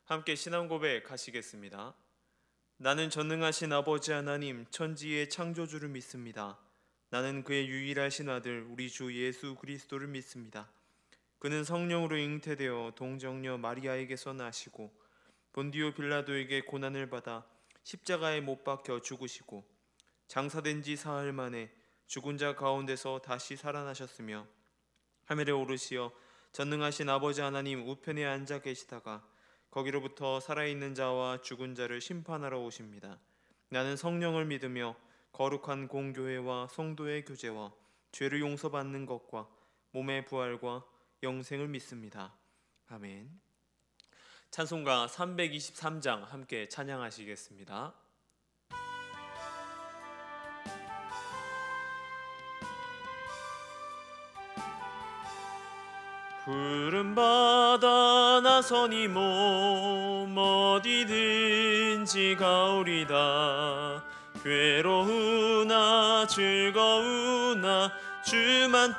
함께 신앙 고백 하시겠습니다. 나는 전능하신 아버지 하나님 천지의 창조주를 믿습니다. 나는 그의 유일하신 아들 우리 주 예수 그리스도를 믿습니다. 그는 성령으로 잉태되어 동정녀 마리아에게서 나시고 본디오 빌라도에게 고난을 받아 십자가에 못 박혀 죽으시고 장사된 지 사흘 만에 죽은 자 가운데서 다시 살아나셨으며 하늘에 오르시어 전능하신 아버지 하나님 우편에 앉아 계시다가 거기로부터 살아있는 자와 죽은 자를 심판하러 오십니다. 나는 성령을 믿으며 거룩한 공교회와 성도의 교제와 죄를 용서받는 것과 몸의 부활과 영생을 믿습니다. 아멘. 찬송가 323장 함께 찬양하시겠습니다. 푸른 바다 나서니 몸 어디든지 가오리다. 괴로우나 즐거우나 주만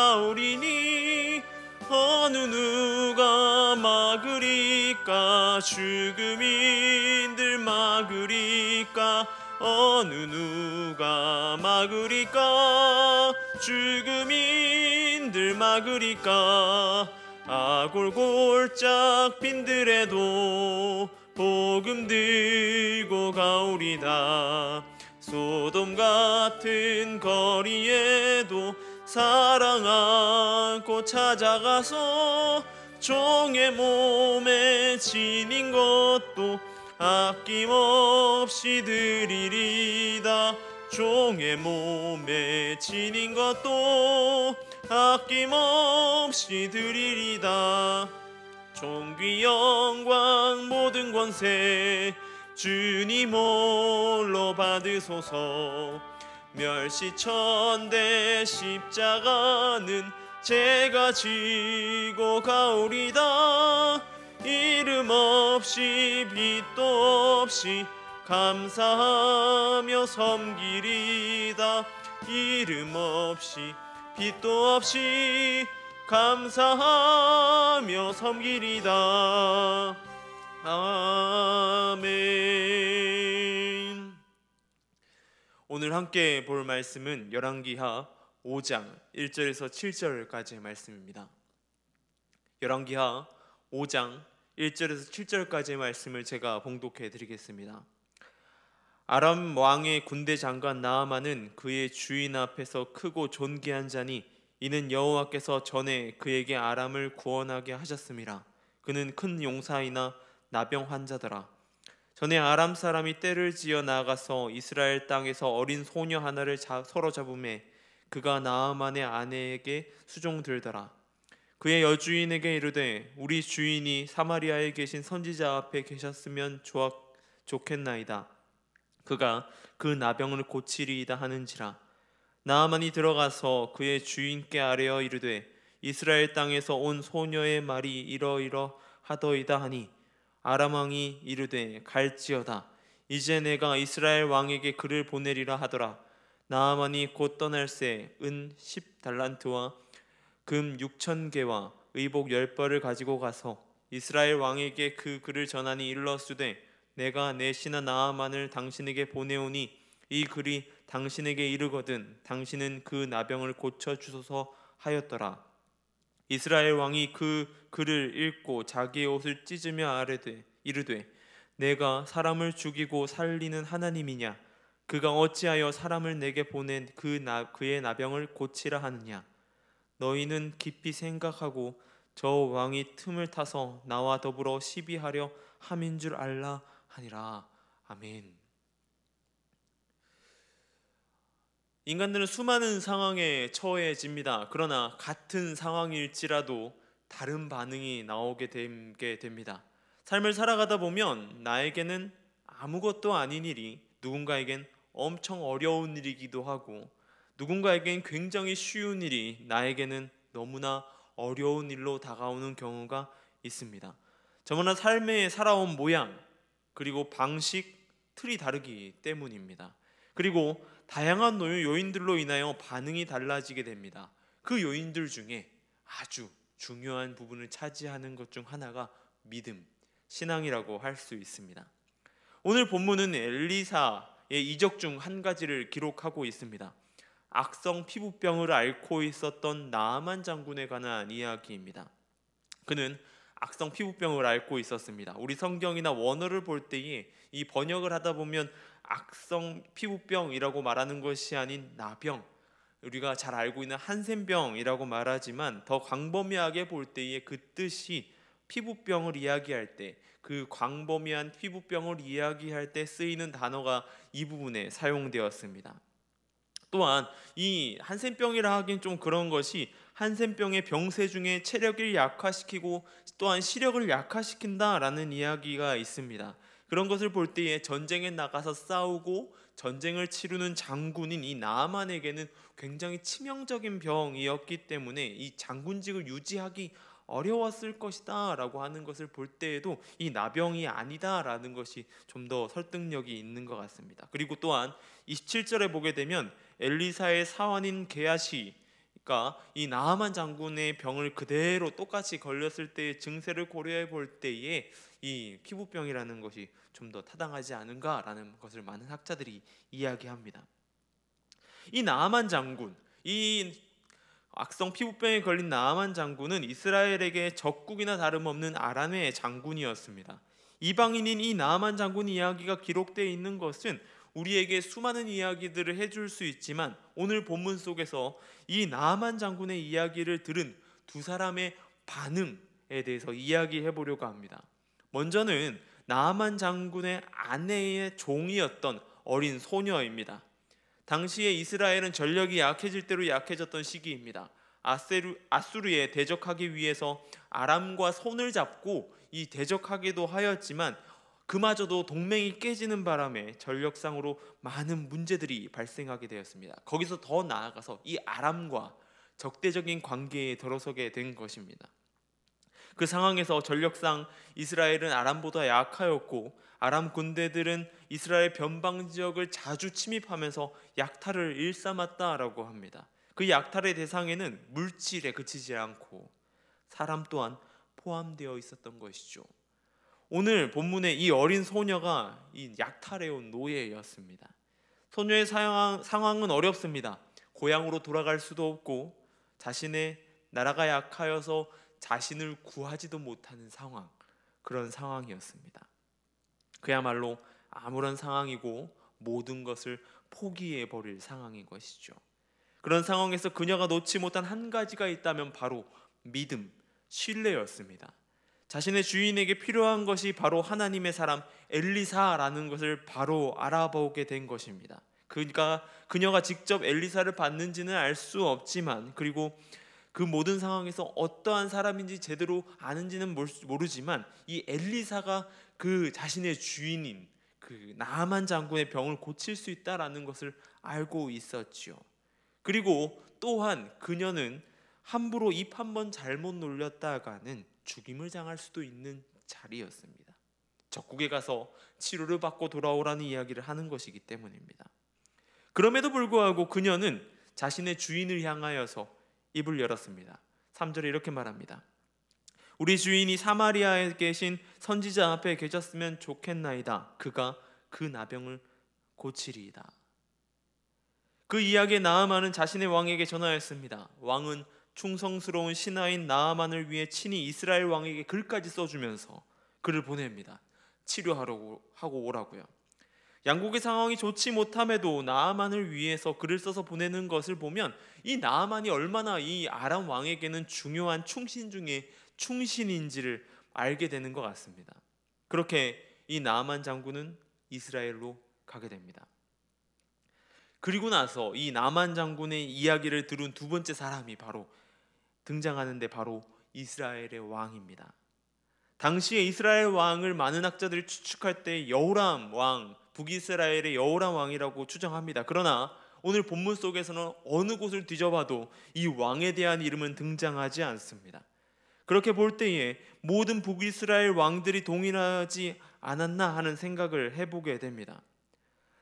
따라가오리니 어느 누가 막으리까 죽음인들 막으리까 어느 누가 막으리까 죽음인들 막으리까 아골골짝 빈들에도 복음 들고 가오리다. 소돔 같은 거리에도 사랑 안고 찾아가서 종의 몸에 지닌 것도 아낌없이 드리리다. 종의 몸에 지닌 것도 아낌없이 드리리다. 존귀 영광 모든 권세 주님 홀로 받으소서. 멸시천대 십자가는 제가 지고 가오리다. 이름 없이 빛도 없이 감사하며 섬기리다. 이름 없이 빛도 없이 감사하며 섬기리다. 아멘. 오늘 함께 볼 말씀은 열왕기하 5장 1절에서 7절까지의 말씀입니다. 열왕기하 5장 1절에서 7절까지의 말씀을 제가 봉독해 드리겠습니다. 아람 왕의 군대 장관 나아만은 그의 주인 앞에서 크고 존귀한 자니 이는 여호와께서 전에 그에게 아람을 구원하게 하셨음이라. 그는 큰 용사이나 나병 환자더라. 전에 아람 사람이 떼를 지어 나가서 이스라엘 땅에서 어린 소녀 하나를 서로 잡음에 그가 나아만의 아내에게 수종들더라. 그의 여주인에게 이르되 우리 주인이 사마리아에 계신 선지자 앞에 계셨으면 좋겠나이다. 그가 그 나병을 고치리이다 하는지라. 나아만이 들어가서 그의 주인께 아뢰어 이르되 이스라엘 땅에서 온 소녀의 말이 이러이러하더이다 하니 아람 왕이 이르되 갈지어다. 이제 내가 이스라엘 왕에게 그를 보내리라 하더라. 나아만이 곧 떠날새 은 10달란트와 금 6,000개와 의복 10벌을 가지고 가서 이스라엘 왕에게 그 글을 전하니 일러쓰되 내가 내 신하 나아만을 당신에게 보내오니 이 글이 당신에게 이르거든 당신은 그 나병을 고쳐주소서 하였더라. 이스라엘 왕이 그 글을 읽고 자기의 옷을 찢으며 이르되 내가 사람을 죽이고 살리는 하나님이냐? 그가 어찌하여 사람을 내게 보낸 그의 나병을 고치라 하느냐? 너희는 깊이 생각하고 저 왕이 틈을 타서 나와 더불어 시비하려 함인 줄 알라 하니라. 아멘. 인간들은 수많은 상황에 처해집니다. 그러나 같은 상황일지라도 다른 반응이 나오게 됩니다. 삶을 살아가다 보면 나에게는 아무것도 아닌 일이 누군가에겐 엄청 어려운 일이기도 하고 누군가에겐 굉장히 쉬운 일이 나에게는 너무나 어려운 일로 다가오는 경우가 있습니다. 저마다 삶에 살아온 모양 그리고 방식, 틀이 다르기 때문입니다. 그리고 다양한 요인들로 인하여 반응이 달라지게 됩니다. 그 요인들 중에 아주 중요한 부분을 차지하는 것 중 하나가 믿음, 신앙이라고 할 수 있습니다. 오늘 본문은 엘리사의 이적 중 한 가지를 기록하고 있습니다. 악성 피부병을 앓고 있었던 나아만 장군에 관한 이야기입니다. 그는 악성 피부병을 앓고 있었습니다. 우리 성경이나 원어를 볼 때에 이 번역을 하다 보면 악성 피부병이라고 말하는 것이 아닌 나병, 우리가 잘 알고 있는 한센병이라고 말하지만 더 광범위하게 볼 때에 그 뜻이 피부병을 이야기할 때, 그 광범위한 피부병을 이야기할 때 쓰이는 단어가 이 부분에 사용되었습니다. 또한 이 한센병이라 하긴 좀 그런 것이 한센병의 병세 중에 체력을 약화시키고 또한 시력을 약화시킨다라는 이야기가 있습니다. 그런 것을 볼 때에 전쟁에 나가서 싸우고 전쟁을 치르는 장군인 이 나아만에게는 굉장히 치명적인 병이었기 때문에 이 장군직을 유지하기 어려웠을 것이다 라고 하는 것을 볼 때에도 이 나병이 아니다 라는 것이 좀 더 설득력이 있는 것 같습니다. 그리고 또한 27절에 보게 되면 엘리사의 사환인 게하시가 이 나아만 장군의 병을 그대로 똑같이 걸렸을 때의 증세를 고려해 볼 때에 이 피부병이라는 것이 좀 더 타당하지 않은가라는 것을 많은 학자들이 이야기합니다. 이 나아만 장군, 이 악성 피부병에 걸린 나아만 장군은 이스라엘에게 적국이나 다름없는 아람의 장군이었습니다. 이방인인 이 나아만 장군 이야기가 기록되어 있는 것은 우리에게 수많은 이야기들을 해줄 수 있지만 오늘 본문 속에서 이 나아만 장군의 이야기를 들은 두 사람의 반응에 대해서 이야기해 보려고 합니다. 먼저는 나아만 장군의 아내의 종이었던 어린 소녀입니다. 당시에 이스라엘은 전력이 약해질 대로 약해졌던 시기입니다. 아수르에 대적하기 위해서 아람과 손을 잡고 이 대적하기도 하였지만 그마저도 동맹이 깨지는 바람에 전력상으로 많은 문제들이 발생하게 되었습니다. 거기서 더 나아가서 이 아람과 적대적인 관계에 들어서게 된 것입니다. 그 상황에서 전력상 이스라엘은 아람보다 약하였고 아람 군대들은 이스라엘 변방 지역을 자주 침입하면서 약탈을 일삼았다라고 합니다. 그 약탈의 대상에는 물질에 그치지 않고 사람 또한 포함되어 있었던 것이죠. 오늘 본문의 이 어린 소녀가 이 약탈해온 노예였습니다. 소녀의 상황은 어렵습니다. 고향으로 돌아갈 수도 없고 자신의 나라가 약하여서 자신을 구하지도 못하는 상황, 그런 상황이었습니다. 그야말로 아무런 상황이고 모든 것을 포기해 버릴 상황인 것이죠. 그런 상황에서 그녀가 놓지 못한 한 가지가 있다면 바로 믿음, 신뢰였습니다. 자신의 주인에게 필요한 것이 바로 하나님의 사람 엘리사라는 것을 바로 알아보게 된 것입니다. 그녀가 직접 엘리사를 봤는지는 알 수 없지만, 그리고 그 모든 상황에서 어떠한 사람인지 제대로 아는지는 모르지만 이 엘리사가 그 자신의 주인인 그 나아만 장군의 병을 고칠 수 있다라는 것을 알고 있었지요. 그리고 또한 그녀는 함부로 입 한 번 잘못 놀렸다가는 죽임을 당할 수도 있는 자리였습니다. 적국에 가서 치료를 받고 돌아오라는 이야기를 하는 것이기 때문입니다. 그럼에도 불구하고 그녀는 자신의 주인을 향하여서 입을 열었습니다. 3절에 이렇게 말합니다. 우리 주인이 사마리아에 계신 선지자 앞에 계셨으면 좋겠나이다. 그가 그 나병을 고치리이다. 그 이야기에 나아만은 자신의 왕에게 전하였습니다. 왕은 충성스러운 신하인 나아만을 위해 친히 이스라엘 왕에게 글까지 써주면서 그를 보냅니다. 치료하라고 하고 오라고요. 양국의 상황이 좋지 못함에도 나아만을 위해서 글을 써서 보내는 것을 보면 이 나아만이 얼마나 이 아람 왕에게는 중요한 충신 중에 충신인지를 알게 되는 것 같습니다. 그렇게 이 나아만 장군은 이스라엘로 가게 됩니다. 그리고 나서 이 나아만 장군의 이야기를 들은 두 번째 사람이 바로 등장하는데 바로 이스라엘의 왕입니다. 당시에 이스라엘 왕을 많은 학자들이 추측할 때 여호람 왕, 북이스라엘의 여호람 왕이라고 추정합니다. 그러나 오늘 본문 속에서는 어느 곳을 뒤져봐도 이 왕에 대한 이름은 등장하지 않습니다. 그렇게 볼 때에 모든 북이스라엘 왕들이 동일하지 않았나 하는 생각을 해보게 됩니다.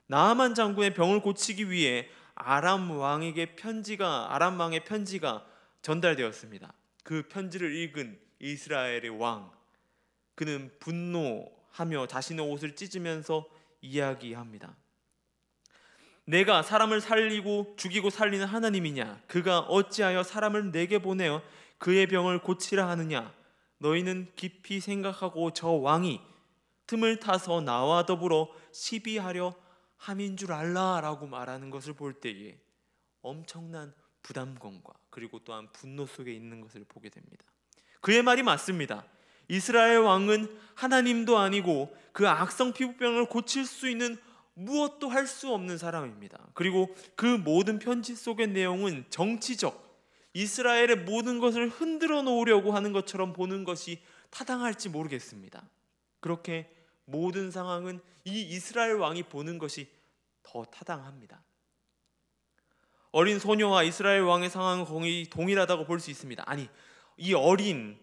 나아만 장군의 병을 고치기 위해 아람 왕의 편지가 전달되었습니다. 그 편지를 읽은 이스라엘의 왕, 그는 분노하며 자신의 옷을 찢으면서 이야기합니다. 내가 사람을 살리고 죽이고 살리는 하나님이냐? 그가 어찌하여 사람을 내게 보내어 그의 병을 고치라 하느냐? 너희는 깊이 생각하고 저 왕이 틈을 타서 나와 더불어 시비하려 함인 줄 알라라고 말하는 것을 볼 때에 엄청난 부담감과 그리고 또한 분노 속에 있는 것을 보게 됩니다. 그의 말이 맞습니다. 이스라엘 왕은 하나님도 아니고 그 악성 피부병을 고칠 수 있는 무엇도 할 수 없는 사람입니다. 그리고 그 모든 편지 속의 내용은 정치적, 이스라엘의 모든 것을 흔들어 놓으려고 하는 것처럼 보는 것이 타당할지 모르겠습니다. 그렇게 모든 상황은 이 이스라엘 왕이 보는 것이 더 타당합니다. 어린 소녀와 이스라엘 왕의 상황은 거의 동일하다고 볼 수 있습니다. 아니, 이 어린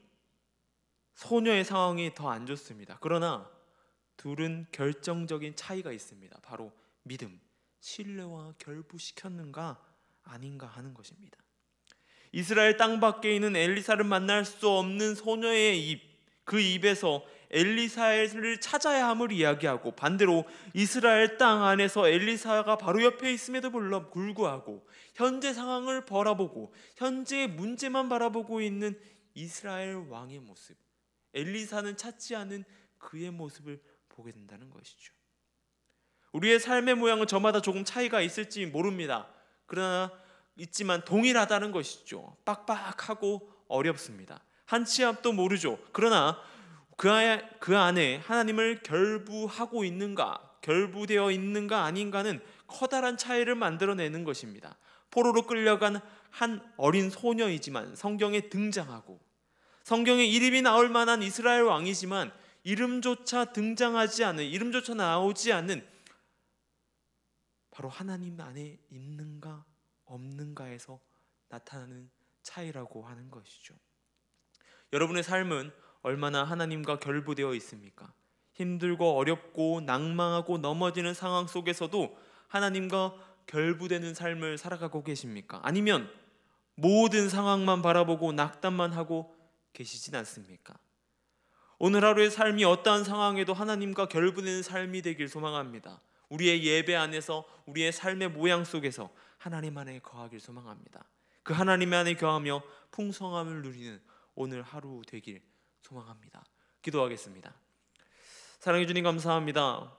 소녀의 상황이 더 안 좋습니다. 그러나 둘은 결정적인 차이가 있습니다. 바로 믿음, 신뢰와 결부시켰는가 아닌가 하는 것입니다. 이스라엘 땅 밖에 있는 엘리사를 만날 수 없는 소녀의 입, 그 입에서 엘리사를 찾아야 함을 이야기하고, 반대로 이스라엘 땅 안에서 엘리사가 바로 옆에 있음에도 불구하고 현재 상황을 바라보고 현재의 문제만 바라보고 있는 이스라엘 왕의 모습, 엘리사는 찾지 않은 그의 모습을 보게 된다는 것이죠. 우리의 삶의 모양은 저마다 조금 차이가 있을지 모릅니다. 그러나 있지만 동일하다는 것이죠. 빡빡하고 어렵습니다. 한 치 앞도 모르죠. 그러나 그 안에 하나님을 결부하고 있는가, 결부되어 있는가 아닌가는 커다란 차이를 만들어내는 것입니다. 포로로 끌려간 한 어린 소녀이지만 성경에 등장하고, 성경에 이름이 나올 만한 이스라엘 왕이지만 이름조차 등장하지 않는, 이름조차 나오지 않는, 바로 하나님 안에 있는가 없는가에서 나타나는 차이라고 하는 것이죠. 여러분의 삶은 얼마나 하나님과 결부되어 있습니까? 힘들고 어렵고 낭망하고 넘어지는 상황 속에서도 하나님과 결부되는 삶을 살아가고 계십니까? 아니면 모든 상황만 바라보고 낙담만 하고 계시진 않습니까? 오늘 하루의 삶이 어떠한 상황에도 하나님과 결부되는 삶이 되길 소망합니다. 우리의 예배 안에서, 우리의 삶의 모양 속에서 하나님 안에 거하길 소망합니다. 그 하나님 안에 거하며 풍성함을 누리는 오늘 하루 되길 소망합니다. 기도하겠습니다. 사랑해 주님, 감사합니다.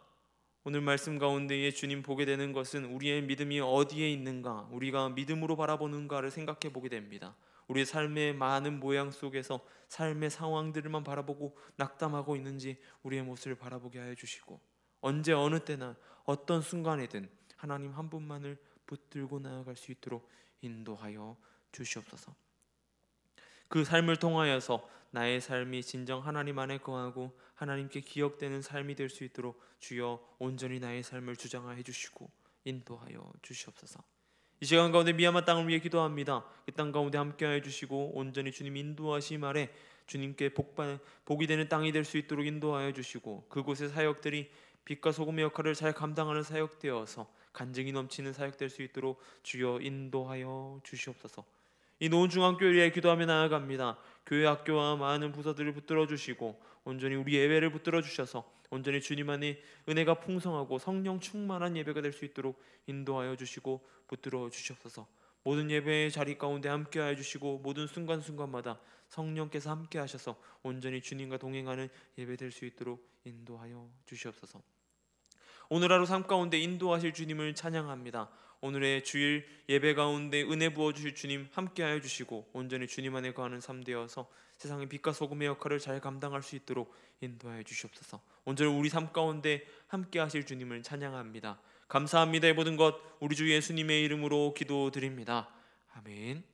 오늘 말씀 가운데에 주님 보게 되는 것은 우리의 믿음이 어디에 있는가, 우리가 믿음으로 바라보는가를 생각해 보게 됩니다. 우리의 삶의 많은 모양 속에서 삶의 상황들만 바라보고 낙담하고 있는지 우리의 모습을 바라보게 하여 주시고, 언제 어느 때나 어떤 순간에든 하나님 한 분만을 붙들고 나아갈 수 있도록 인도하여 주시옵소서. 그 삶을 통하여서 나의 삶이 진정 하나님 안에 거하고 하나님께 기억되는 삶이 될 수 있도록 주여 온전히 나의 삶을 주장하여 주시고 인도하여 주시옵소서. 이 시간 가운데 미얀마 땅을 위해 기도합니다. 그 땅 가운데 함께하여 주시고 온전히 주님 인도하심 아래 주님께 복이 되는 땅이 될 수 있도록 인도하여 주시고, 그곳의 사역들이 빛과 소금의 역할을 잘 감당하는 사역되어서 간증이 넘치는 사역될 수 있도록 주여 인도하여 주시옵소서. 이 노원중앙교회를 위해 기도하며 나아갑니다. 교회 학교와 많은 부서들을 붙들어 주시고 온전히 우리 예배를 붙들어 주셔서 온전히 주님 안에 은혜가 풍성하고 성령 충만한 예배가 될 수 있도록 인도하여 주시고 붙들어 주시옵소서. 모든 예배의 자리 가운데 함께하여 주시고 모든 순간순간마다 성령께서 함께 하셔서 온전히 주님과 동행하는 예배 될 수 있도록 인도하여 주시옵소서. 오늘 하루 삶 가운데 인도하실 주님을 찬양합니다. 오늘의 주일 예배 가운데 은혜 부어주실 주님 함께하여 주시고 온전히 주님 안에 거하는 삶 되어서 세상의 빛과 소금의 역할을 잘 감당할 수 있도록 인도하여 주시옵소서. 온전히 우리 삶 가운데 함께하실 주님을 찬양합니다. 감사합니다. 이 모든 것 우리 주 예수님의 이름으로 기도드립니다. 아멘.